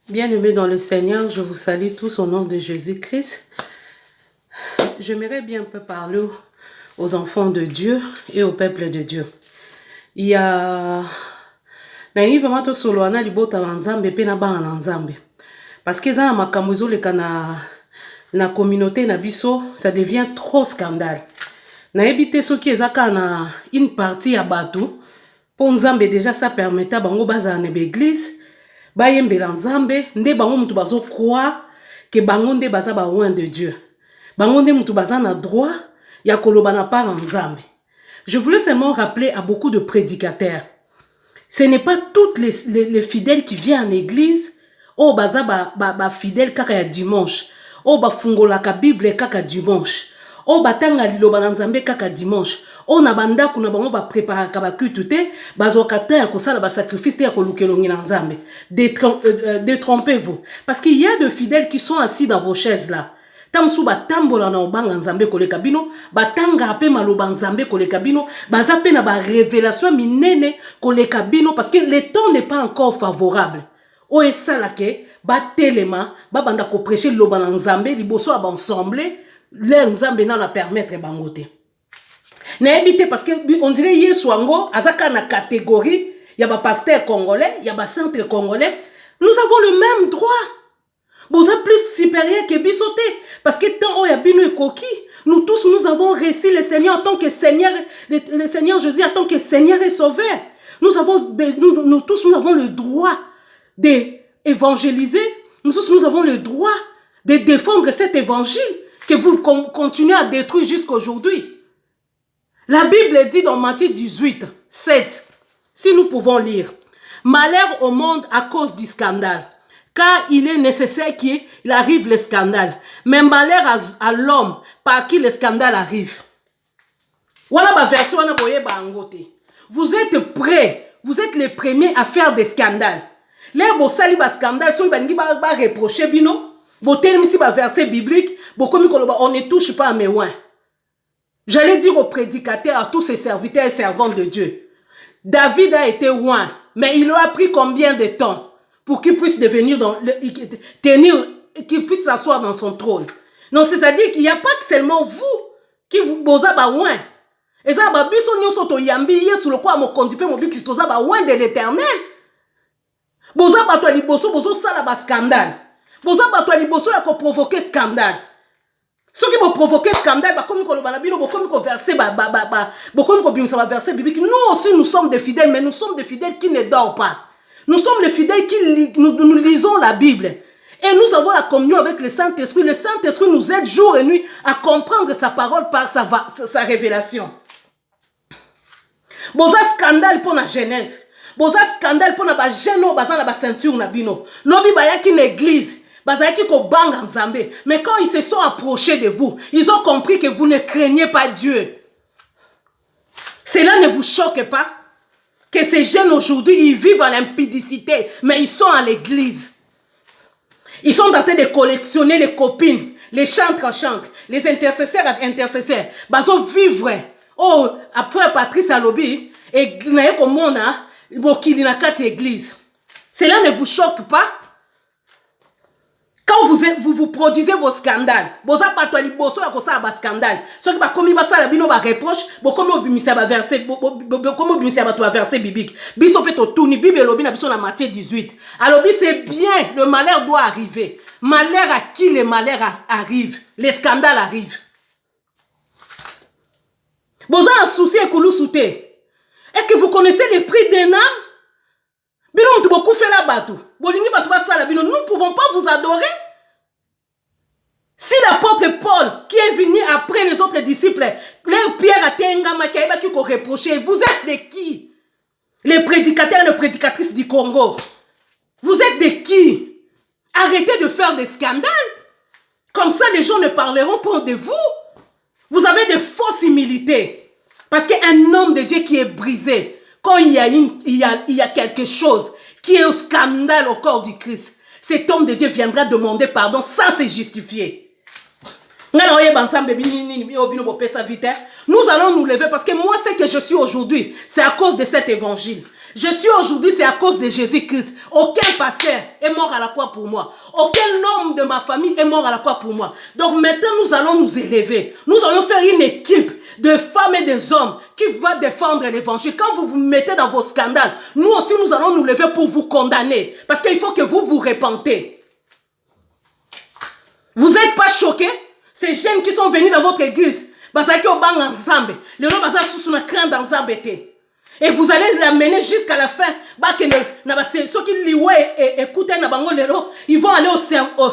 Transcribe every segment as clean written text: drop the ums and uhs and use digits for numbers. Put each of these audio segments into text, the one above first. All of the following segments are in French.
Bien-aimés dans le Seigneur, je vous salue tous au nom de Jésus-Christ. J'aimerais bien un peu parler aux enfants de Dieu et au peuple de Dieu. Il y a... vraiment tout solo ana libota nzambe pe na bana nzambe. Parce que ça makambo le kana na communauté na biso, ça devient trop scandale. Na ebité ce qui ezaka na une partie à batou pour nzambe déjà ça permettait bango baza na église ba yembela nzambe nde bango mutu bazo croire que bango nde baza ba loin de Dieu. Bango nde mutu baza na droit ya koloba na par nzambe. Je voulais seulement rappeler à beaucoup de prédicateurs. Ce n'est pas toutes les fidèles qui viennent en église. Oh, baza ba fidèle kaka ya dimanche. Oh, ba fungola ka Bible kaka dimanche. Oh, batanga liloba na nzambe kaka dimanche. Oh, na banda kuna bango ba prépara ka ba kutu te, bazokata ya kosala ba sacrifice te ya kolukelongi na nzambe. Détrompez-vous. Parce qu'il y a de fidèles qui sont assis dans vos chaises là. Tamsu batambola na obanga nzambe koleka bino, batanga ape maloba nzambe koleka bino, baza pe na ba révélation minene koleka bino parce que le temps n'est pas encore favorable. O esala ke ba telema, ba banda ko prêcher loba na nzambe liboso ba ensemble, le nzambe na permettre bangote. Na ebité parce que on dirait Yesu ango azaka na catégorie, ya ba pasteur congolais, ya ba centre congolais, nous avons le même droit. Vous êtes plus supérieur que Bissoté. Parce que tant où il y a bino et coquille, nous tous nous avons reçu le Seigneur en tant que Seigneur, le Seigneur Jésus en tant que Seigneur et Sauveur. Nous tous nous avons le droit d'évangéliser. Nous tous nous avons le droit de défendre cet évangile que vous continuez à détruire jusqu'à aujourd'hui. La Bible dit dans Matthieu 18, 7, si nous pouvons lire, malheur au monde à cause du scandale. Car il est nécessaire qu'il arrive le scandale. Mais malheur à l'homme par qui le scandale arrive. Voilà ma version. Vous êtes prêts. Vous êtes les premiers à faire des scandales. Les bossali ba scandale, so bangi ba reprocher bino. Botel misi ba verset biblique, on ne touche pas à mes oins. J'allais dire aux prédicateurs, à tous ces serviteurs et servants de Dieu. David a été oint, mais il a pris combien de temps pour qu'il puisse devenir qu'il puisse s'asseoir dans son trône. Non, c'est-à-dire qu'il n'y a pas seulement vous qui vous bosa ba ouin. Et ça ba biso nyonso to yambi yesu le quoi mo conduire mo biki toza ba ouin de l'Éternel. Boza ba to liboso bozo sala ba scandale. Boza ba to liboso ya ko provoquer scandale. Ceux qui vont provoquer scandale, comme nous verset biblique. Nous aussi nous sommes des fidèles, mais nous sommes des fidèles qui ne dorment pas. Nous sommes les fidèles qui nous lisons la Bible. Et nous avons la communion avec le Saint-Esprit. Le Saint-Esprit nous aide jour et nuit à comprendre sa parole par sa révélation. Boza scandale pour la jeunesse. Boza scandale pour la jeune bazan la ceinture na bino. Lobi bayaki l'église. Bazaki ko banga nzambe. Mais quand ils se sont approchés de vous, ils ont compris que vous ne craignez pas Dieu. Cela ne vous choque pas? Que ces jeunes aujourd'hui, ils vivent en impudicité, mais ils sont à l'église. Ils sont en train de collectionner les copines, les chantres, les intercesseurs. Bazo vivre. Oh, après Patrice Alobi, et naye komona, bokili na kati église. Cela ne vous choque pas? Quand vous produisez vos scandales, vous avez pas les bosso à cause de scandale. Ce qui va comme il va ça la bino va reproche, comme on vit ça va verser, comme on vit ça va verser biblique. Biso peut tout tourner Bible lobi na biso na Matthieu 18. Alors c'est bien, le malheur doit arriver. Malheur à qui le malheur arrive, les scandales arrivent. Vous avez un souci à Koulou Souté. Est-ce que vous connaissez le prix d'un âme? Bino tu beaucoup fait la bateau. Bolingi bateau va ça la bino. Nous ne pouvons pas vous adorer. Si l'apôtre Paul, qui est venu après les autres disciples, leur Pierre a tenga makaiba qui reproché, vous êtes de qui? Les prédicateurs et les prédicatrices du Congo. Vous êtes de qui? Arrêtez de faire des scandales. Comme ça, les gens ne parleront pas de vous. Vous avez de fausses humilités. Parce qu'un homme de Dieu qui est brisé, quand il y a quelque chose qui est au scandale au corps du Christ, cet homme de Dieu viendra demander pardon sans se justifier. Nous allons nous lever parce que moi, ce que je suis aujourd'hui, c'est à cause de cet évangile. Je suis aujourd'hui, c'est à cause de Jésus-Christ. Aucun pasteur est mort à la croix pour moi. Aucun homme de ma famille est mort à la croix pour moi. Donc maintenant, nous allons nous élever. Nous allons faire une équipe de femmes et de hommes qui va défendre l'évangile. Quand vous vous mettez dans vos scandales, nous aussi, nous allons nous lever pour vous condamner. Parce qu'il faut que vous vous repentez. Vous n'êtes pas choqués? Ces jeunes qui sont venus dans votre église, bazaki au bang ensemble. Le nom bazaki sous une crainte ensemble. Et vous allez l'amener jusqu'à la fin. Ceux qui écoutent, ils vont aller au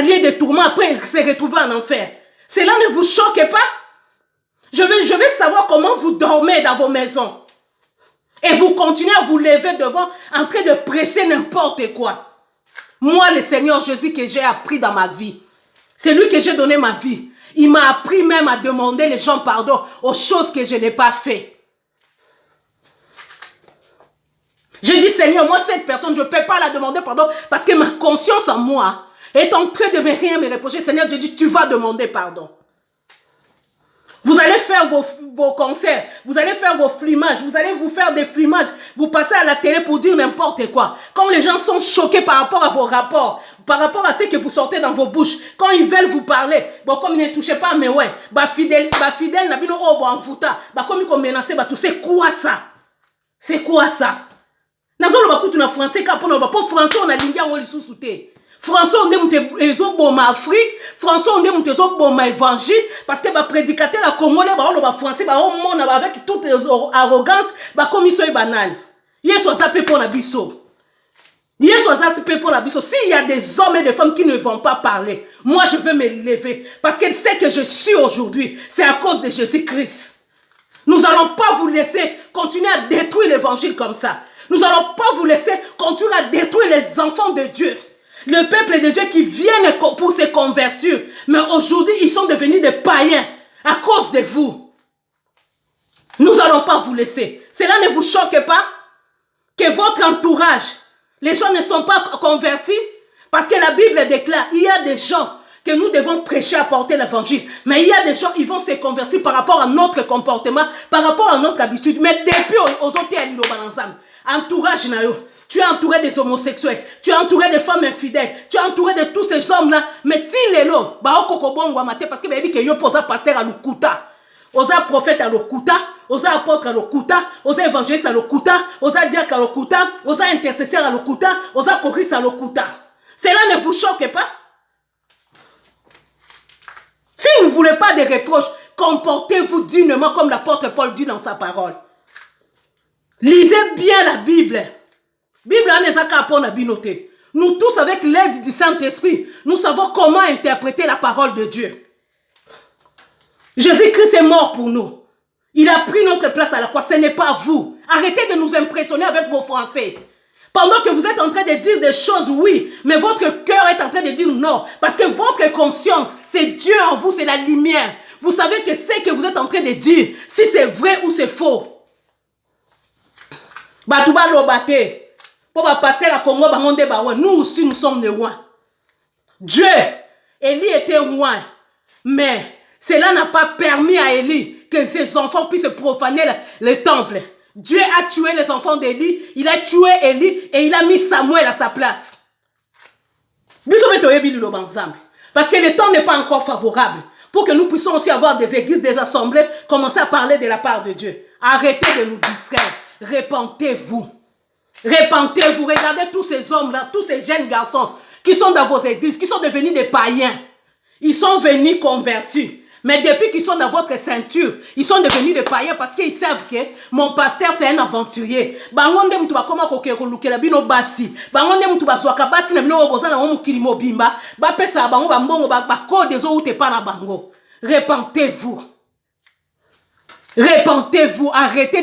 lieu de tourment après se retrouver en enfer. Cela ne vous choque pas? Je vais savoir comment vous dormez dans vos maisons. Et vous continuez à vous lever devant en train de prêcher n'importe quoi. Moi, le Seigneur Jésus que j'ai appris dans ma vie, c'est lui que j'ai donné ma vie. Il m'a appris même à demander les gens pardon aux choses que je n'ai pas fait. Je dis, Seigneur, moi, cette personne, je ne peux pas la demander pardon parce que ma conscience en moi est en train de rien me reprocher. Seigneur, je dis, tu vas demander pardon. Vous allez faire vos concerts, vous allez faire vos filmages, vous allez vous faire des filmages, vous passez à la télé pour dire n'importe quoi. Quand les gens sont choqués par rapport à vos rapports, par rapport à ce que vous sortez dans vos bouches, quand ils veulent vous parler, bon, comme ils ne touchez pas, mais ouais, fidèle, nabino oh, bon, fouta, comme ils menacent, c'est quoi ça? C'est quoi ça? Nazolo bakutu na français, quand on français, on a l'india, on sous souté. François, on est bon Afrique. François, on est bon évangile. Parce que les prédicateurs congolais, les français, avec toute arrogance, comme ils sont banales. S'il y a des hommes et des femmes qui ne vont pas parler, moi je vais me lever. Parce que ce que je suis aujourd'hui, c'est à cause de Jésus-Christ. Nous n'allons pas vous laisser continuer à détruire l'évangile comme ça. Nous n'allons pas vous laisser continuer à détruire les enfants de Dieu. Le peuple de Dieu qui viennent pour se convertir. Mais aujourd'hui, ils sont devenus des païens à cause de vous. Nous n'allons pas vous laisser. Cela ne vous choque pas que votre entourage, les gens ne sont pas convertis? Parce que la Bible déclare, il y a des gens que nous devons prêcher, apporter l'évangile. Mais il y a des gens, ils vont se convertir par rapport à notre comportement, par rapport à notre habitude. Mais depuis aux autres, entourage, tu es entouré des homosexuels, tu es entouré des femmes infidèles, tu es entouré de tous ces hommes-là. Mais tilelo, parce que yo posa pasteur à l'Okuta, osa prophète à l'Okuta, osa apôtre à l'Okuta, osa évangéliste à l'Okuta, osa diacre à l'Okuta, osa intercesseur à l'Okuta, osa choriste à l'Okuta. Cela ne vous choque pas? Si vous ne voulez pas de reproches, comportez-vous dignement comme l'apôtre Paul dit dans sa parole. Lisez bien la Bible. Bible nous tous, avec l'aide du Saint-Esprit, nous savons comment interpréter la parole de Dieu. Jésus-Christ est mort pour nous. Il a pris notre place à la croix. Ce n'est pas vous. Arrêtez de nous impressionner avec vos français. Pendant que vous êtes en train de dire des choses, oui, mais votre cœur est en train de dire non. Parce que votre conscience, c'est Dieu en vous, c'est la lumière. Vous savez que ce que vous êtes en train de dire, si c'est vrai ou c'est faux. Batouba lobate. Pour le pasteur à Congo, nous aussi nous sommes des rois. Dieu, Élie était roi. Mais cela n'a pas permis à Élie que ses enfants puissent profaner le temple. Dieu a tué les enfants d'Élie, il a tué Élie et il a mis Samuel à sa place. Parce que le temps n'est pas encore favorable pour que nous puissions aussi avoir des églises, des assemblées, commencer à parler de la part de Dieu. Arrêtez de nous distraire. Repentez-vous. Repentez-vous. Regardez tous ces hommes-là, tous ces jeunes garçons qui sont dans vos églises, qui sont devenus des païens. Ils sont venus convertis. Mais depuis qu'ils sont dans votre ceinture, ils sont devenus des païens parce qu'ils savent que mon pasteur c'est un aventurier. Bangonde mutuba koma kokelukela bino basi. Bangonde mutuba swaka basi na bino bozana mo mukili mobimba. Ba pesa bango ba mbongo ba code zo ute pa na bango. Repentez-vous. Repentez-vous, arrêtez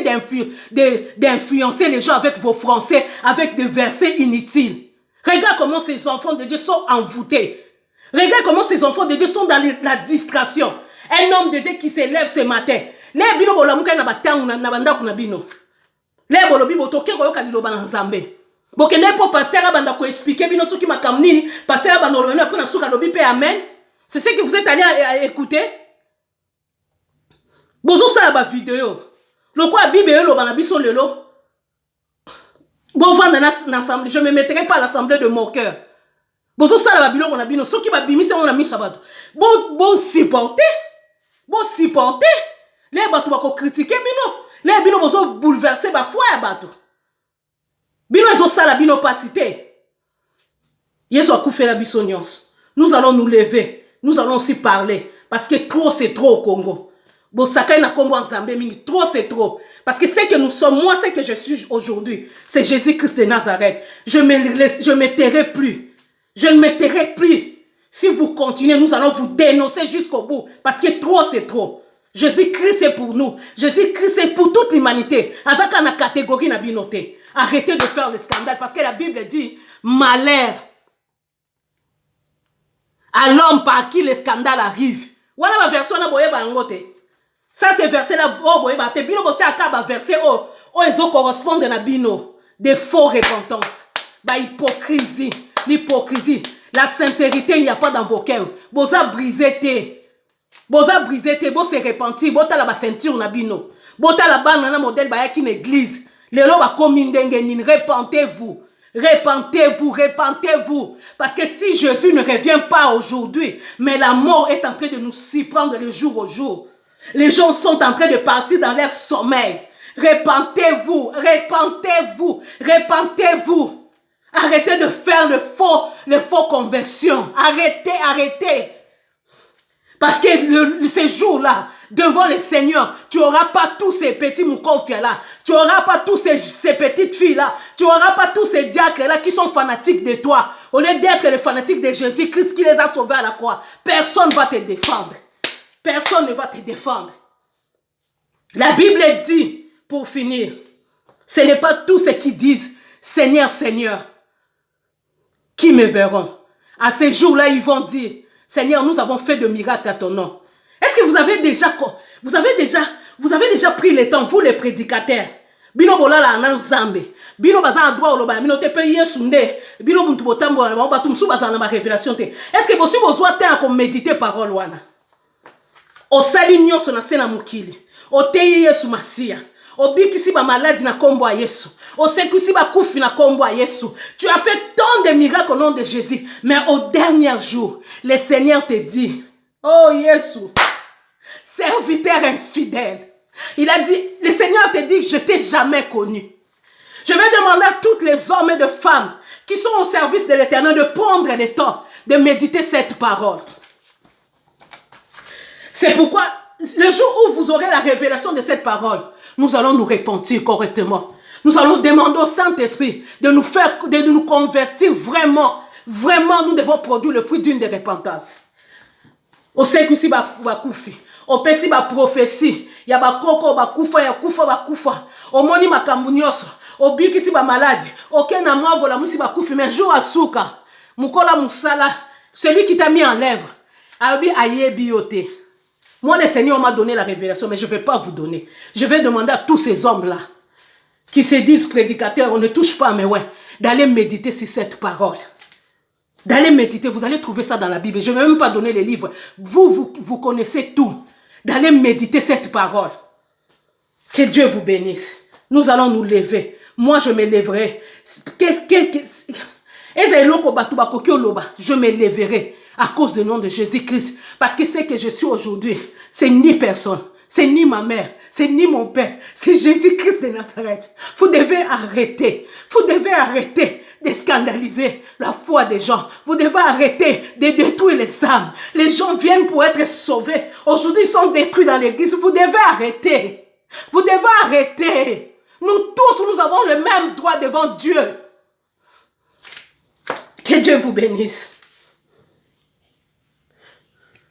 d'influencer les gens avec vos français, avec des versets inutiles. Regarde comment ces enfants de Dieu sont envoûtés. Regarde comment ces enfants de Dieu sont dans la distraction. Un homme de Dieu qui se lève ce matin. Les bino bolamuka na batangu na bandaku na bino. Les bolobi botoke koyoka liloba na Nzambe. Bokende po pasteur abanda ko expliquer bino soki makamnini, pasteur abanda lobena po na suka lobi pe amen. C'est ce que vous êtes allé à écouter. Bozo sa ba vidéo. Le quoi Bible lo bana biso lelo. Bon, l'assemblée. Je ne me mettrai pas à l'assemblée de mon cœur. Bon, ça, la Babylone, on a bien. Ceux qui va bimi, c'est on a mis ça. Bon, supporter. Bon, supporter. Les bateaux vont critiquer, bino. Les bino vont bouleverser, ma foi, bateau. Bino, ils ont ça, la bino pas cité. Ils ont fait la bisoniance. Nous allons nous lever. Nous allons aussi parler. Parce que trop, c'est trop au Congo. Bon, ça, na Congo en Zambie, trop, c'est trop. Parce que ce que nous sommes, moi, ce que je suis aujourd'hui, c'est Jésus-Christ de Nazareth. Je ne me tairai plus. Je ne me tairai plus. Si vous continuez, nous allons vous dénoncer jusqu'au bout. Parce que trop, c'est trop. Jésus-Christ, c'est pour nous. Jésus-Christ, c'est pour toute l'humanité. Azaka na catégorie na binoté. Arrêtez de faire le scandale. Parce que la Bible dit, malheur à l'homme par qui le scandale arrive. Voilà ma version na boye ba ngote. Ça c'est verset là oh boye ba te bino botia akaba verset oh ils ont correspondent na bino des faux repentance. Ba hypocrisie, l'hypocrisie, la sincérité il n'y a pas dans vos cœurs. Boza brisé te. Boza brisé te, bo se repentir, bota la ba ceinture na bino. Bota la ba na modèle ba yaki église. Lelo ba komi ndenge nini, repentez-vous. Repentez-vous, repentez-vous. Parce que si Jésus ne revient pas aujourd'hui, mais la mort est en train de nous surprendre de jour au jour. Les gens sont en train de partir dans leur sommeil. Repentez-vous, repentez-vous, repentez-vous. Arrêtez de faire le faux conversion. Arrêtez, arrêtez. Parce que ces jours-là, devant le Seigneur, tu n'auras pas tous ces petits moukofia-là. Tu n'auras pas tous ces petites filles-là. Tu n'auras pas tous ces diacres-là qui sont fanatiques de toi. Au lieu d'être les fanatiques de Jésus-Christ qui les a sauvés à la croix. Personne ne va te défendre. Personne ne va te défendre. La Bible dit, pour finir, ce n'est pas tous ceux qui disent « Seigneur, Seigneur » qui me verront. À ces jours-là, ils vont dire « Seigneur, nous avons fait de miracles à ton nom. » Est-ce que vous avez déjà pris le temps, vous les prédicateurs? Bino bolala anan zambe. Bino bazan droit au loba. Bino te pe yesunde. Bino buntu botambo na ba tumsu bazan na ma révélation te. Est-ce que vous besoin temps à méditer parole wana? O sali nyoso na sena mukili. O teyi Yesu masia. O bikisi ba maladie na kombo a Yesu. O sekusi ba kufi na kombo a Yesu. Tu as fait tant de miracles au nom de Jésus. Mais au dernier jour, le Seigneur te dit, oh Yesu, serviteur infidèle. Il a dit, le Seigneur te dit, je t'ai jamais connu. Je vais demander à toutes les hommes et de femmes qui sont au service de l'Éternel de prendre le temps de méditer cette parole. C'est pourquoi, le jour où vous aurez la révélation de cette parole, nous allons nous repentir correctement. Nous allons demander au Saint-Esprit de nous convertir vraiment. Vraiment, nous devons produire le fruit d'une repentance. Au sekusi ba kufi. Au pesi ba prophétie. Ya ba koko ba kufa ya kufa ba kufa. Au moni makambu nyoso. Au bikisi ba maladie. Au kena mwago la musi ba kufi. Mais jour à souka. Mukola musala. Celui qui t'a mis en lèvres. Abi ayebi yote. Moi, le Seigneur m'a donné la révélation, mais je ne vais pas vous donner. Je vais demander à tous ces hommes-là qui se disent prédicateurs, on ne touche pas, mais ouais, d'aller méditer sur cette parole. D'aller méditer, vous allez trouver ça dans la Bible. Je ne vais même pas donner les livres. Vous connaissez tout. D'aller méditer cette parole. Que Dieu vous bénisse. Nous allons nous lever. Moi, je me lèverai. Je me lèverai à cause du nom de Jésus-Christ. Parce que ce que je suis aujourd'hui, c'est ni personne. C'est ni ma mère, c'est ni mon père, c'est Jésus-Christ de Nazareth. Vous devez arrêter. Vous devez arrêter de scandaliser la foi des gens. Vous devez arrêter de détruire les âmes. Les gens viennent pour être sauvés. Aujourd'hui, ils sont détruits dans l'église. Vous devez arrêter. Vous devez arrêter. Nous tous, nous avons le même droit devant Dieu. Que Dieu vous bénisse.